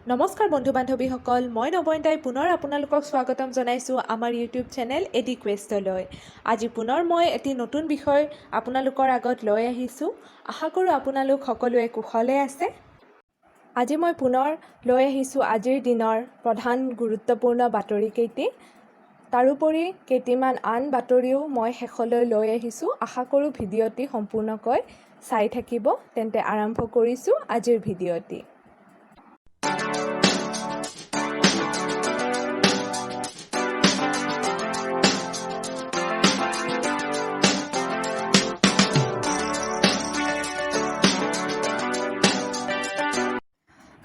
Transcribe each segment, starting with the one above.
নমস্কাৰ বন্ধু বান্ধৱীসকল, মই নবইন্তাই পুনৰ আপোনালোকক স্বাগতম জনাইছোঁ আমাৰ ইউটিউব চেনেল এডুকুৱেষ্টলৈ। আজি পুনৰ মই এটি নতুন বিষয় আপোনালোকৰ আগত লৈ আহিছোঁ। আশা কৰোঁ আপোনালোক সকলোৱে কুশলে আছে। আজি মই পুনৰ লৈ আহিছোঁ আজিৰ দিনৰ প্ৰধান গুৰুত্বপূৰ্ণ বাতৰিকেইটি। তাৰোপৰি কেইটিমান আন বাতৰিও মই শেষলৈ লৈ আহিছোঁ। আশা কৰোঁ ভিডিঅ'টি সম্পূৰ্ণকৈ চাই থাকিব। তেন্তে আৰম্ভ কৰিছোঁ আজিৰ ভিডিঅ'টি।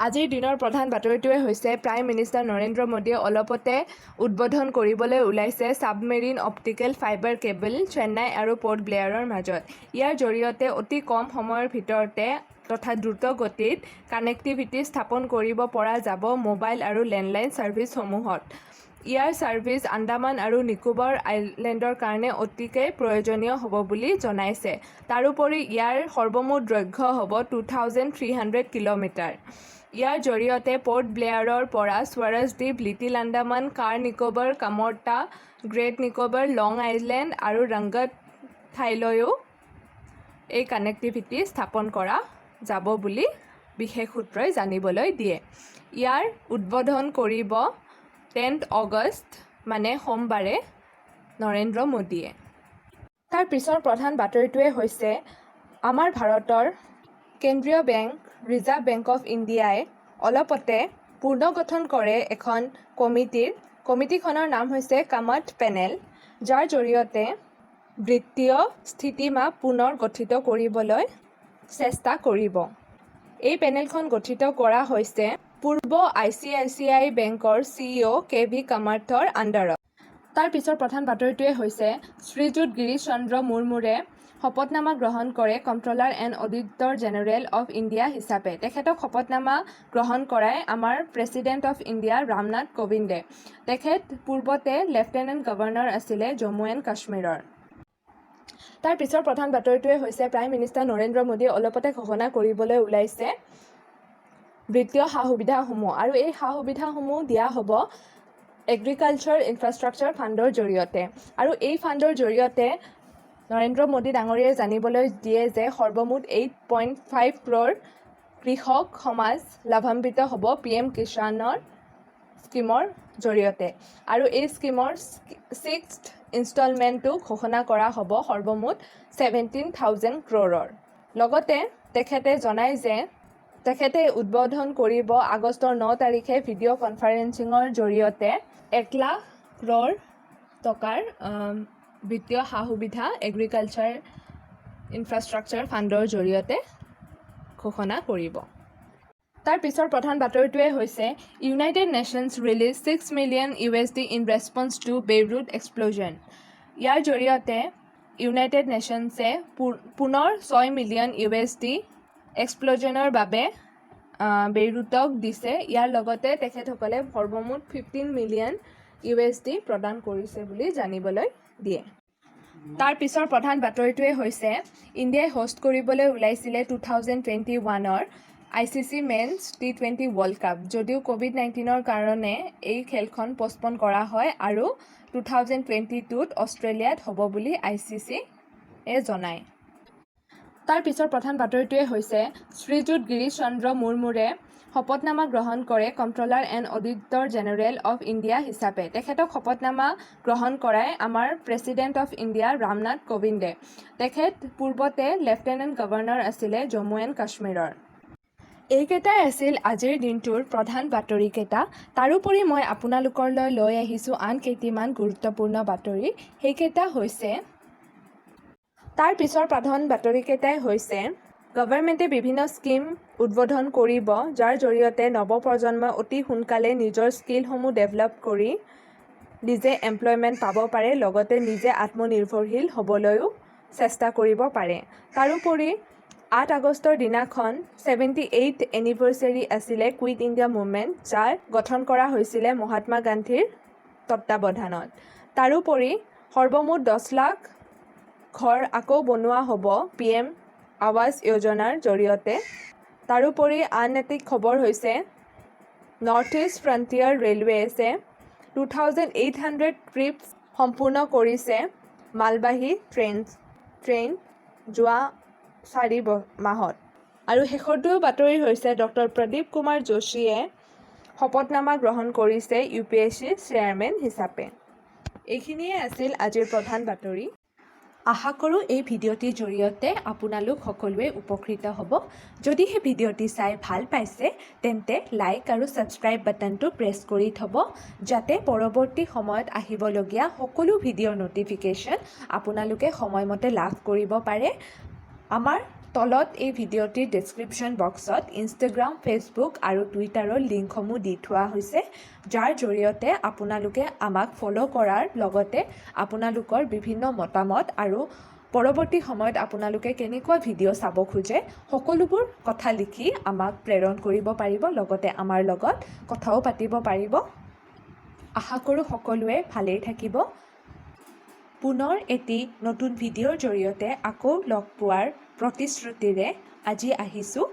আজিৰ দিনৰ প্ৰধান বাতৰিটোৱে হৈছে প্ৰাইম মিনিষ্টাৰ নৰেন্দ্ৰ মোদীয়ে অলপতে উদ্বোধন কৰিবলৈ ওলাইছে submarine optical fibre cable Chennai আৰু পৰ্ট ব্লেয়াৰৰ মাজত। ইয়াৰ জৰিয়তে অতি কম সময়ৰ ভিতৰতে তথা দ্ৰুত গতিত কানেক্টিভিটি স্থাপন কৰিব পৰা যাব মোবাইল আৰু লেণ্ডলাইন ছাৰ্ভিচসমূহত। ইয়াৰ ছাৰ্ভিচ আন্দামান আৰু নিকোবৰ আইলেণ্ডৰ কাৰণে অতিকৈ প্ৰয়োজনীয় হ'ব বুলি জনাইছে। তাৰোপৰি ইয়াৰ সৰ্বমুঠ দৈৰ্ঘ্য হ'ব 2300 কিলোমিটাৰ। ইয়াৰ জৰিয়তে পৰ্ট ব্লেয়াৰৰ পৰা স্বৰাজদ্বীপ, লিটিল আন্দামান, কাৰ নিকোবৰ, কামোৰ্তা, গ্ৰেট নিকোবৰ, লং আইলেণ্ড আৰু ৰংগত ঠাইলৈও এই কানেক্টিভিটি স্থাপন কৰা যাব বুলি বিশেষ সূত্ৰই জানিবলৈ দিয়ে। ইয়াৰ উদ্বোধন কৰিব 10 আগষ্ট মানে সোমবাৰে নৰেন্দ্ৰ মোদীয়ে। তাৰ পিছৰ প্ৰধান বাতৰিটোৱে হৈছে আমাৰ ভাৰতৰ কেন্দ্ৰীয় বেংক ৰিজাৰ্ভ বেংক অফ ইণ্ডিয়াই অলপতে পুনৰ্গঠন কৰে এখন কমিটিখনৰ নাম হৈছে কামত পেনেল, যাৰ জৰিয়তে বিত্তীয় স্থিতিমাপ পুনৰ গঠিত কৰিবলৈ চেষ্টা কৰিব। এই পেনেলখন গঠিত কৰা হৈছে পূৰ্ব ICICI বেংকৰ CEO KV কামাৰ্থৰ আণ্ডাৰত। তাৰ পিছৰ প্ৰধান বাতৰিটোৱে হৈছে শ্ৰীযুত গিৰীশ চন্দ্ৰ মুৰ্মুৱে শপতনামা গ্ৰহণ কৰে controller and auditor general of India হিচাপে। তেখেতক শপতনামা গ্ৰহণ কৰাই আমাৰ প্ৰেছিডেণ্ট অফ ইণ্ডিয়া ৰামনাথ কোবিন্দে। তেখেত পূৰ্বতে লেফটেনেণ্ট গভৰ্ণৰ আছিলে জম্মু এণ্ড কাশ্মীৰৰ। তাৰ পিছৰ প্ৰধান বাতৰিটোৱে হৈছে প্ৰাইম মিনিষ্টাৰ নৰেন্দ্ৰ মোদীয়ে অলপতে ঘোষণা কৰিবলৈ ওলাইছে বিত্তীয় সা সুবিধাসমূহ, আৰু এই সা সুবিধাসমূহ দিয়া হ'ব এগ্ৰিকালচাৰ ইনফ্ৰাষ্ট্ৰাকচাৰ ফাণ্ডৰ জৰিয়তে। আৰু এই ফাণ্ডৰ জৰিয়তে নৰেন্দ্ৰ মোদী ডাঙৰীয়াই জানিবলৈ দিয়ে যে সৰ্বমুঠ 8.5 crore কৃষক সমাজ লাভান্বিত হ'ব PM কিষাণৰ স্কিমৰ জৰিয়তে। আৰু এই স্কিমৰ 6th ইনষ্টলমেণ্টটো ঘোষণা কৰা হ'ব সৰ্বমুঠ 17,000 crore। লগতে তেখেতে জনায় যে তেখেতে উদ্বোধন কৰিব আগষ্টৰ 9 তাৰিখে ভিডিঅ' কনফাৰেন্সিঙৰ জৰিয়তে 1 লাখ crore টকাৰ বিত্তীয় সা সুবিধা এগ্ৰিকালচাৰ ইনফ্ৰাষ্ট্ৰাকচাৰ ফাণ্ডৰ জৰিয়তে ঘোষণা কৰিব। তাৰ পিছৰ প্ৰধান বাতৰিটোৱে হৈছে United Nations release $6 million in response to Beirut explosion. ইয়াৰ জৰিয়তে ইউনাইটেড নেশ্যনছে পুনৰ $6 million এক্সপ্ল'জনৰ বাবে বেইৰুটক দিছে। ইয়াৰ লগতে তেখেতসকলে সৰ্বমুঠ $15 million প্ৰদান কৰিছে বুলি জানিবলৈ দিয়ে। তাৰ পিছৰ প্ৰধান বাতৰিটোৱে হৈছে ইণ্ডিয়াই হোষ্ট কৰিবলৈ ওলাইছিলে 2021ৰ ICC men's T20 world cup. যদিও COVID-19ৰ কাৰণে এই খেলখন পষ্টপন কৰা হয় আৰু 2022ত অষ্ট্ৰেলিয়াত হ'ব বুলি ICCয়ে জনায়। তাৰ পিছৰ প্ৰধান বাতৰিটোৱে হৈছে শ্ৰীযুত গিৰীশ চন্দ্ৰ মুৰ্মুৱে শপতনামা গ্ৰহণ কৰে controller and auditor general of India হিচাপে। তেখেতক শপতনামা গ্ৰহণ কৰাই আমাৰ প্ৰেছিডেণ্ট অফ ইণ্ডিয়া ৰামনাথ কোবিন্দে। তেখেত পূৰ্বতে লেফটেনেণ্ট গভৰ্ণৰ আছিলে জম্মু এণ্ড কাশ্মীৰৰ। এইকেইটাই আছিল আজিৰ দিনটোৰ প্ৰধান বাতৰিকেইটা। তাৰোপৰি মই আপোনালোকলৈ লৈ আহিছোঁ আন কেইটিমান গুৰুত্বপূৰ্ণ বাতৰি। সেইকেইটা হৈছে তাৰ পিছৰ প্ৰধান বাতৰিকেইটাই হৈছে গভৰ্ণমেণ্টে বিভিন্ন স্কিম উদ্বোধন কৰিব, যাৰ জৰিয়তে নৱপ্ৰজন্মই অতি সোনকালে নিজৰ স্কিলসমূহ ডেভেলপ কৰি নিজে এমপ্লয়মেণ্ট পাব পাৰে, লগতে নিজে আত্মনিৰ্ভৰশীল হ'বলৈও চেষ্টা কৰিব পাৰে। তাৰোপৰি 8 আগষ্টৰ দিনাখন 78th এনিভাৰ্চাৰী আছিলে কুইট ইণ্ডিয়া মুভমেণ্ট, যাৰ গঠন কৰা হৈছিলে মহাত্মা গান্ধীৰ তত্বাৱধানত। তাৰোপৰি সৰ্বমুঠ 10 লাখ ঘৰ আকৌ বনোৱা হ'ব PM আৱাস যোজনাৰ জৰিয়তে। তাৰোপৰি আন এটি খবৰ হৈছে নৰ্থ ইষ্ট ফ্ৰণ্টিয়াৰ ৰেলৱেছে 2800 ট্ৰিপছ সম্পূৰ্ণ কৰিছে মালবাহী ট্ৰেইন যোৱা 4 মাহত। আৰু শেষৰটো বাতৰি হৈছে ডক্টৰ প্ৰদীপ কুমাৰ যোশীয়ে শপতনামা গ্ৰহণ কৰিছে UPSC চেয়াৰমেন হিচাপে। এইখিনিয়ে আছিল আজিৰ প্ৰধান বাতৰি। আশা কৰোঁ এই ভিডিঅ'টিৰ জৰিয়তে আপোনালোক সকলোৱে উপকৃত হ'ব। যদিহে ভিডিঅ'টি চাই ভাল পাইছে তেন্তে লাইক আৰু ছাবস্ক্ৰাইব বাটনটো প্ৰেছ কৰি থ'ব, যাতে পৰৱৰ্তী সময়ত আহিবলগীয়া সকলো ভিডিঅ'ৰ ন'টিফিকেশ্যন আপোনালোকে সময়মতে লাভ কৰিব পাৰে। আমাৰ তলত এই ভিডিঅ'টিৰ ডেছক্ৰিপশ্যন বক্সত ইনষ্টাগ্ৰাম, ফেচবুক আৰু টুইটাৰৰ লিংকসমূহ দি থোৱা হৈছে, যাৰ জৰিয়তে আপোনালোকে আমাক ফ'ল' কৰাৰ লগতে আপোনালোকৰ বিভিন্ন মতামত আৰু পৰৱৰ্তী সময়ত আপোনালোকে কেনেকুৱা ভিডিঅ' চাব খোজে সকলোবোৰ কথা লিখি আমাক প্ৰেৰণ কৰিব পাৰিব, লগতে আমাৰ লগত কথাও পাতিব পাৰিব। আশা কৰোঁ সকলোৱে ভালেই থাকিব। পুনৰ এটি নতুন ভিডিঅ'ৰ জৰিয়তে আকৌ লগ পোৱাৰ প্ৰতিশ্ৰুতিৰে আজি আহিছোঁ।